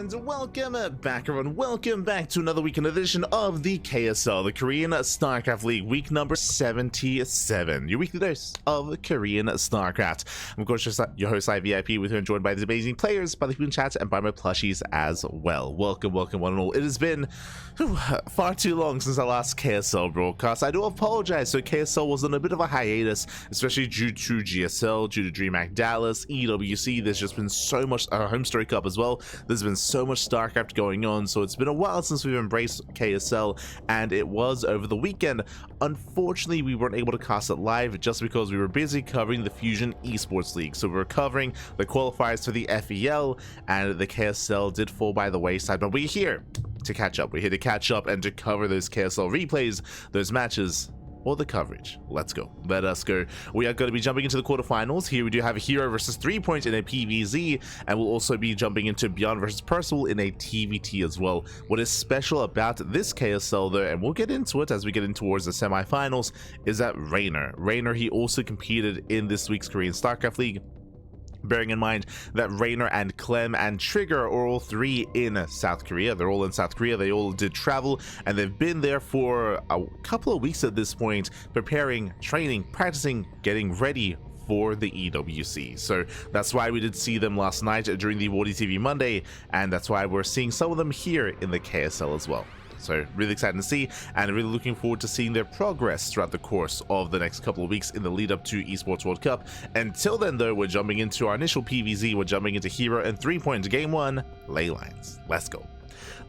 And welcome back, everyone. Welcome back to another weekend edition of the KSL, the Korean StarCraft League, week number 77. Your weekly dose of Korean StarCraft. I'm of course your host, VIP, with whom I'm joined by these amazing players, by the people in chat, and by my plushies as well. Welcome, welcome, one and all. It has been far too long since our last KSL broadcast. I do apologize. So KSL was on a bit of a hiatus, especially due to GSL, due to DreamHack Dallas, EWC. There's just been so much, Home Story Cup as well. There's been so much StarCraft going on, so it's been a while since we've embraced KSL, and it was over the weekend. Unfortunately, we weren't able to cast it live just because we were busy covering the Fusion Esports League. So we were covering the qualifiers for the FEL, and the KSL did fall by the wayside, but we're here to catch up. We're here to catch up and to cover those KSL replays, those matches, or the coverage. Let's go. Let us go. We are going to be jumping into the quarterfinals. Here we do have a herO versus threepoint in a PvZ, and we'll also be jumping into Beyond versus Percival in a TVT as well. What is special about this KSL though, and we'll get into it as we get in towards the semifinals, is that Rainer, he also competed in this week's Korean StarCraft League. Bearing in mind that Rainer and Clem and Trigger are all three in South Korea. They're all in South Korea. They all did travel, and they've been there for a couple of weeks at this point, preparing, training, practicing, getting ready for the EWC. So that's why we did see them last night during the Wardy TV Monday, and that's why we're seeing some of them here in the KSL as well. So really excited to see, and really looking forward to seeing their progress throughout the course of the next couple of weeks in the lead up to Esports World Cup. Until then though, we're jumping into our initial PvZ. We're jumping into herO and threepoint game one, ley lines. Let's go.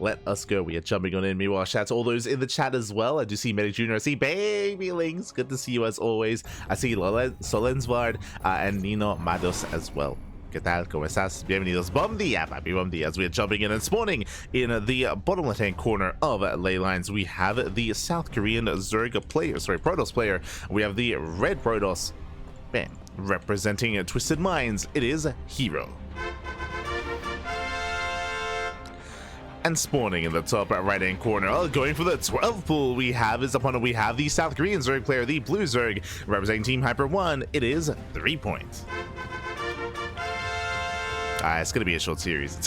Let us go. We are jumping on in. Meanwhile, shout out to all those in the chat as well. I do see Medic Jr. I see Baby Links. Good to see you as always. I see Solensvard and Nino Mados as well. ¿Qué tal? ¿Cómo estás? Bienvenidos. Bom dia, papi. Bom dia. As we are jumping in and spawning in the bottom left-hand corner of ley lines, we have the South Korean Zerg player, Protoss player. We have the red Protoss. Bam. Representing Twisted Minds, it is herO. And spawning in the top right-hand corner, going for the 12 pool, we have his opponent. We have the South Korean Zerg player, the blue Zerg, representing Team Hyper 1. It is threepoint. It's going to be a short series.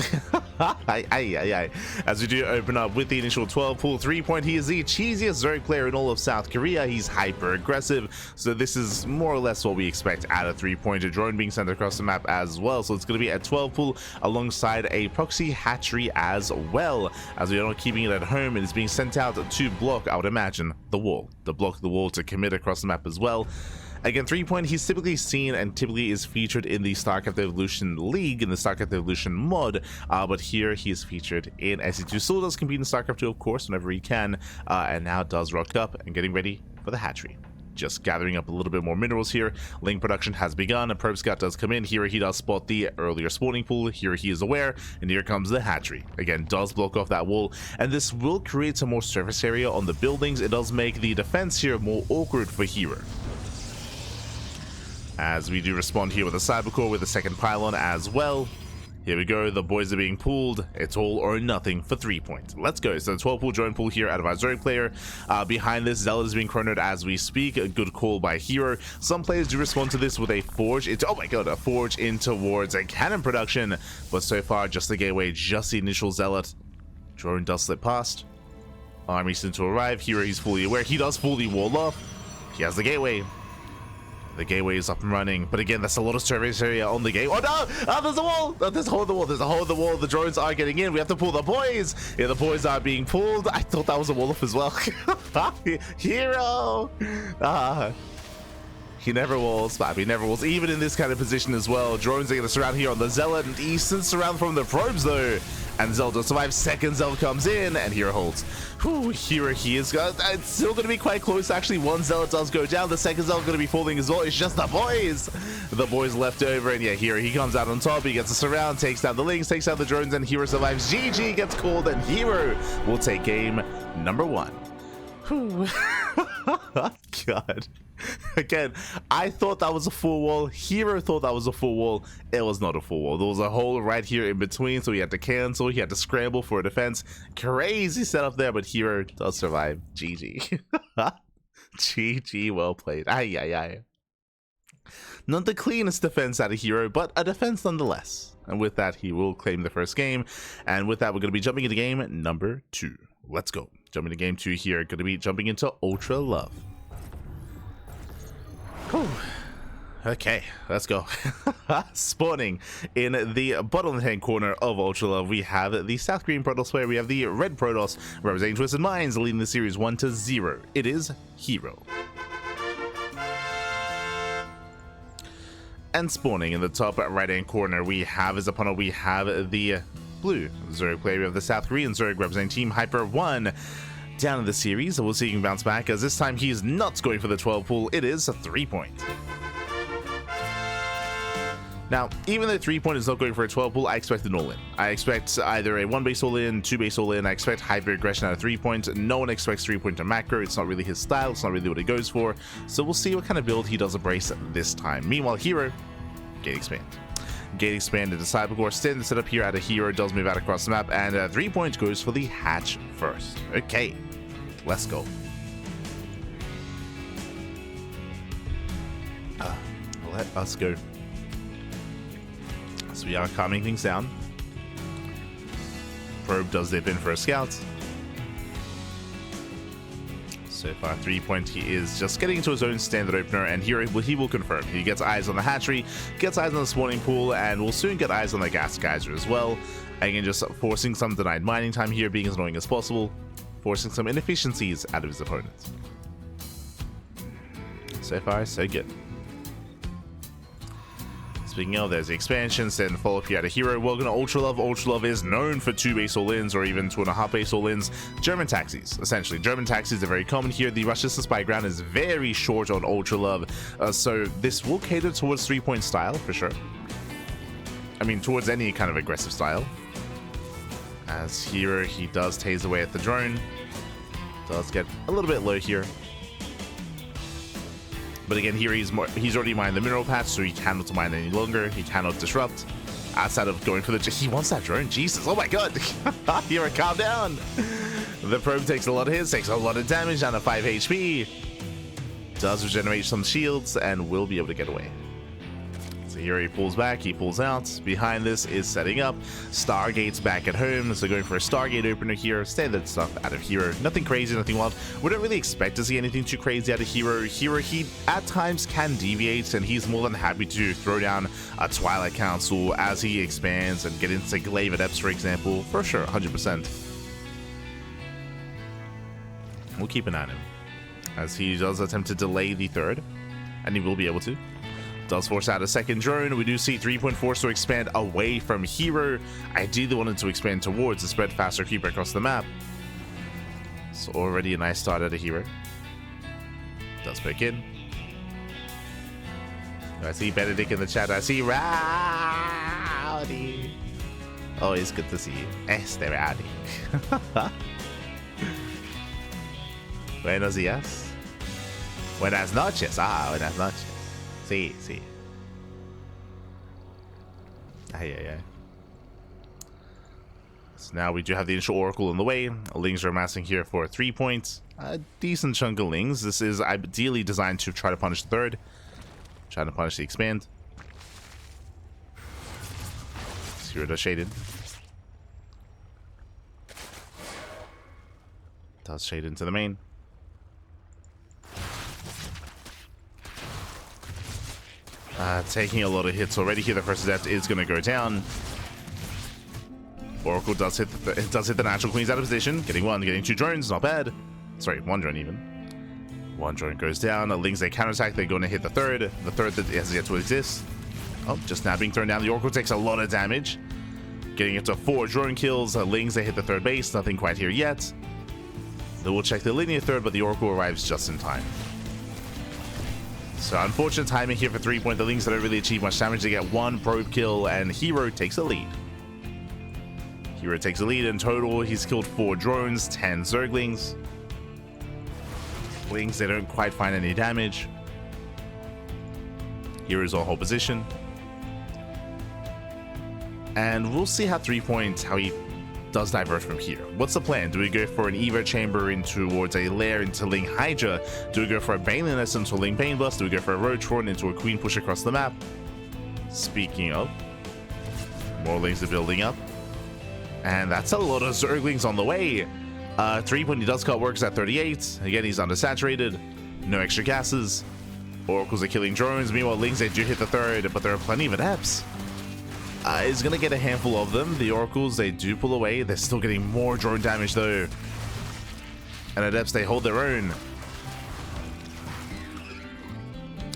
As we do open up with the initial 12 pool, threepoint, he is the cheesiest Zerg player in all of South Korea. He's hyper aggressive, so this is more or less what we expect out of threepoint. A drone being sent across the map as well, so it's going to be a 12 pool alongside a proxy hatchery as well. As we are not keeping it at home, it is being sent out to block, I would imagine, the wall. To block the wall to commit across the map as well. Again, threepoint, he's typically seen and typically is featured in the StarCraft Evolution League, in the StarCraft Evolution mod, but here he is featured in SC2. Still does compete in StarCraft 2, of course, whenever he can, and now does rock up and getting ready for the hatchery. Just gathering up a little bit more minerals here. Link production has begun. A probe scout does come in. Here he does spot the earlier spawning pool. Here he is aware, and here comes the hatchery. Again, does block off that wall, and this will create some more surface area on the buildings. It does make the defense here more awkward for herO. As we do respond here with a cybercore with a second pylon as well. Here we go, the boys are being pulled. It's all or nothing for threepoint. Let's go. So the 12 pool drone pool here out of our Zerg player. Behind this, Zealot is being chronoed as we speak. A good call by herO. Some players do respond to this with a forge. It's, oh my god, a forge in towards a cannon production. But so far, just the gateway, just the initial Zealot. Drone does slip past. Army soon to arrive. herO, he's fully aware. He does fully wall off. He has the gateway. The gateway is up and running, but again, that's a lot of surface area on the gateway. Oh no! Oh, there's a wall! Oh, there's a hole in the wall. There's a hole in the wall. The drones are getting in. We have to pull the boys. Yeah, the boys are being pulled. I thought that was a wall off as well. herO! He never walls, but he never walls. Even in this kind of position as well. Drones are going to surround here on the Zealot. And Easton surround from the probes though. And Zelda survives. Second Zealot comes in, and herO holds. Whew, herO, he is it's still going to be quite close. Actually, one Zealot does go down. The second Zealot going to be falling as well. It's just the boys. The boys left over, and yeah, herO, he comes out on top. He gets a surround, takes down the links, takes down the drones, and herO survives. GG gets called, and herO will take game number 1. God. Again, I thought that was a full wall. herO thought that was a full wall. It was not a full wall. There was a hole right here in between, so he had to cancel. He had to scramble for a defense. Crazy setup there, but herO does survive. GG. GG, well played. Not the cleanest defense out of herO, but a defense nonetheless. And with that, he will claim the first game. And with that, we're going to be jumping into game number 2. Let's go. Jumping to game 2 here. Going to be jumping into Ultra Love. Whew. Okay, let's go. Spawning in the bottom left-hand corner of Ultra Love, we have the South Korean Protoss player. We have the red Protoss representing Twisted Minds, leading the series 1-0. It is herO. And spawning in the top right-hand corner, we have as opponent, we have the blue Zerg player. We have the South Korean Zerg representing Team Hyper 1. Down in the series, we'll see if he can bounce back, as this time he's not going for the 12 pool. It is a 3-point. Now, even though 3-point is not going for a 12 pool, I expect an all-in. I expect either a 1-base all-in, 2-base all-in. I expect hyper-aggression out of 3-point. No one expects 3-point to macro. It's not really his style. It's not really what he goes for. So we'll see what kind of build he does embrace this time. Meanwhile, herO, Gate Expand. Gate Expand into Cybercore. Standard setup here out of herO. Does move out across the map. And 3-point goes for the hatch first. Okay, let's go. Let us go. So we are calming things down. Probe does dip in for a scout. So far, 3-point, he is just getting into his own standard opener, and here he will confirm. He gets eyes on the hatchery, gets eyes on the spawning pool, and will soon get eyes on the gas geyser as well. Again, just forcing some denied mining time here, being as annoying as possible, forcing some inefficiencies out of his opponents. So far, so good. Speaking of, there's the expansions, then follow up here out of herO. Welcome to Ultra Love. Ultra Love is known for 2-base all-ins or even 2.5-base all-ins. German taxis, essentially. German taxis are very common here. The rush distance by ground is very short on Ultra Love, so this will cater towards 3-point style for sure. I mean, towards any kind of aggressive style. As herO, he does tase away at the drone. Does get a little bit low here. But again, here he's already mined the mineral patch, so he cannot mine any longer. He cannot disrupt. Outside of going for the... He wants that drone. Jesus. Oh my god. herO, calm down. The probe takes a lot of hits, takes a lot of damage, down to 5 HP. Does regenerate some shields, and will be able to get away. So here he pulls back, he pulls out. Behind this is setting up. Stargate's back at home, so going for a Stargate opener here. Standard stuff out of herO. Nothing crazy, nothing wild. We don't really expect to see anything too crazy out of herO. herO, he at times can deviate, and he's more than happy to throw down a Twilight Council as he expands and get into Glaive Adepts, for example. For sure, 100%. We'll keep an eye on him, as he does attempt to delay the third, and he will be able to. Does force out a second drone. We do see 3-point force to expand away from herO. Ideally wanted to expand towards the spread faster creeper across the map. So already a nice start out of herO. Does pick in. I see Benedict in the chat. I see Rowdy. Always good to see you. Rowdy. Buenos días. Buenas noches. Buenas noches. Sí. So now we do have the initial Oracle in the way. Lings are amassing here for 3 points. A decent chunk of Lings. This is ideally designed to try to punish the third. Trying to punish the expand. herO does shade in. Does shade into the main. Taking a lot of hits already here. The first adept is going to go down. Oracle does hit the natural queens out of position. Getting 1, getting 2 drones. Not bad. Sorry, 1 drone even. 1 drone goes down. The Lings, they counterattack. They're going to hit the third. The third that has yet to exist. Oh, just now being thrown down. The Oracle takes a lot of damage. Getting it to 4 drone kills. Lings, they hit the third base. Nothing quite here yet. They will check the linear third, but the Oracle arrives just in time. So unfortunate timing here for 3-point. The Lings don't really achieve much damage. They get 1 probe kill, and herO takes a lead. herO takes a lead. In total, he's killed 4 drones, 10 Zerglings. Lings, they don't quite find any damage. herO's on hold position. And we'll see how 3-point, how he does diverge from here. What's the plan? Do we go for an Evo chamber in towards a lair into Ling Hydra? Do we go for a Baneliness into a Ling Bane Blast? Do we go for a Roach Horn into a Queen push across the map? Speaking of, More Lings are building up. And that's a lot of Zerglings on the way. 3-point, he does cut workers at 38. Again, he's undersaturated. No extra gases. Oracles are killing drones. Meanwhile, Lings, they do hit the third, but there are plenty of adepts. He's going to get a handful of them. The Oracles, they do pull away. They're still getting more drone damage, though. And adepts, they hold their own.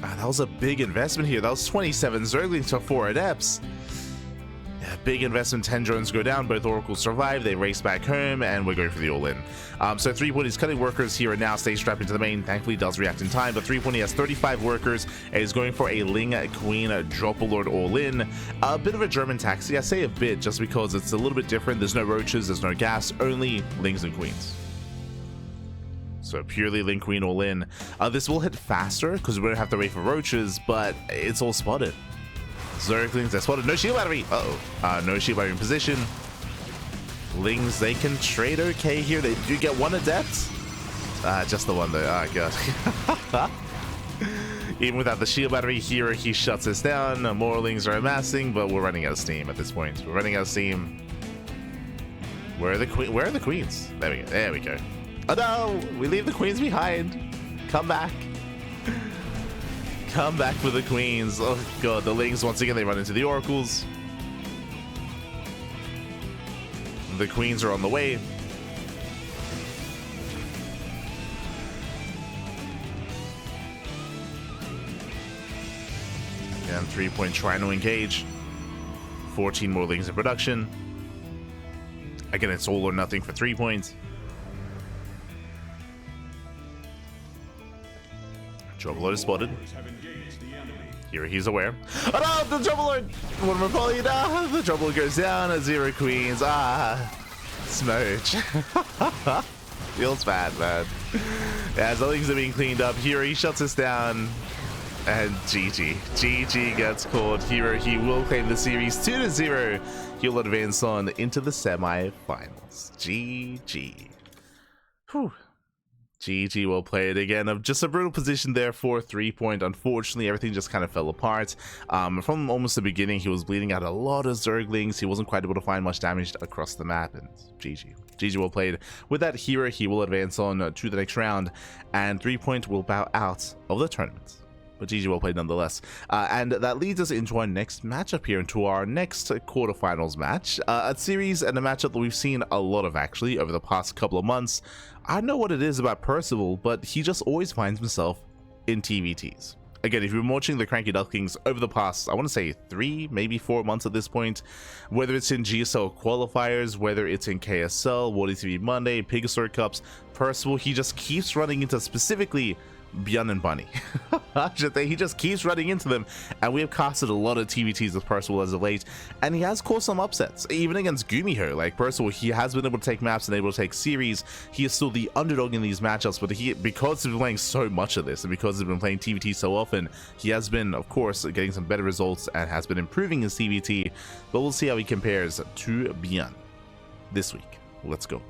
That was a big investment here. That was 27 Zerglings for 4 adepts. Yeah, big investment. 10 drones go down. Both Oracles survive. They race back home, and we're going for the all-in. So 3-point is cutting workers here and now. Stays strapped into the main. Thankfully, does react in time. But 3-point, he has 35 workers and is going for a Ling Queen Dropper-Lord all-in. A bit of a German taxi. I say a bit just because it's a little bit different. There's no roaches. There's no gas. Only Lings and Queens. So purely Ling Queen all in. This will hit faster because we don't have to wait for roaches, but it's all spotted. Zerglings, they're spotted. No shield battery. No shield battery in position. Lings, they can trade okay here. They do get one adept. Just the one though. God. Even without the shield battery here, he shuts us down. More Lings are amassing, but we're running out of steam at this point. We're running out of steam. Where are the queens? There we go. There we go. Oh no! We leave the queens behind. Come back. Come back for the queens. Oh god, the Lings, once again, they run into the Oracles. The queens are on the way. And 3-point trying to engage. 14 more Lings in production. Again, it's all or nothing for 3 points. Dropper-Lord is spotted. Here he's aware. Oh no, the Dropper-Lord! One more poly. No, the Dropper-Lord goes down. 0 queens. Smooch. Feels bad, man. As the Lings are being cleaned up, here he shuts us down. And GG. GG gets called. Here he will claim the series 2-0. He'll advance on into the semi-finals. GG. Whew. GG, well played again. Just a brutal position there for 3-point. Unfortunately, everything just kind of fell apart. From almost the beginning, he was bleeding out a lot of Zerglings. He wasn't quite able to find much damage across the map, and GG. GG, well played. With that, here he will advance on to the next round, and 3-point will bow out of the tournament. But GG, well played nonetheless. And that leads us into our next matchup here, into our next quarterfinals match. A series and a matchup that we've seen a lot of, actually, over the past couple of months. I don't know what it is about Percival, but he just always finds himself in TVTs. Again, if you've been watching the CranKy Ducklings over the past, I want to say 3, maybe 4 months at this point, whether it's in GSL qualifiers, whether it's in KSL, World TV Monday, Pegasus Cups, Percival, he just keeps running into specifically Bjorn and Bunny. He just keeps running into them, and we have casted a lot of TVTs with Percival as of late, and he has caused some upsets, even against Gumiho. Like Percival, he has been able to take maps and able to take series. He is still the underdog in these matchups, but because he's been playing so much of this, and because he's been playing TVT so often, he has been, of course, getting some better results and has been improving his TVT. But we'll see how he compares to Bjorn this week. Let's go.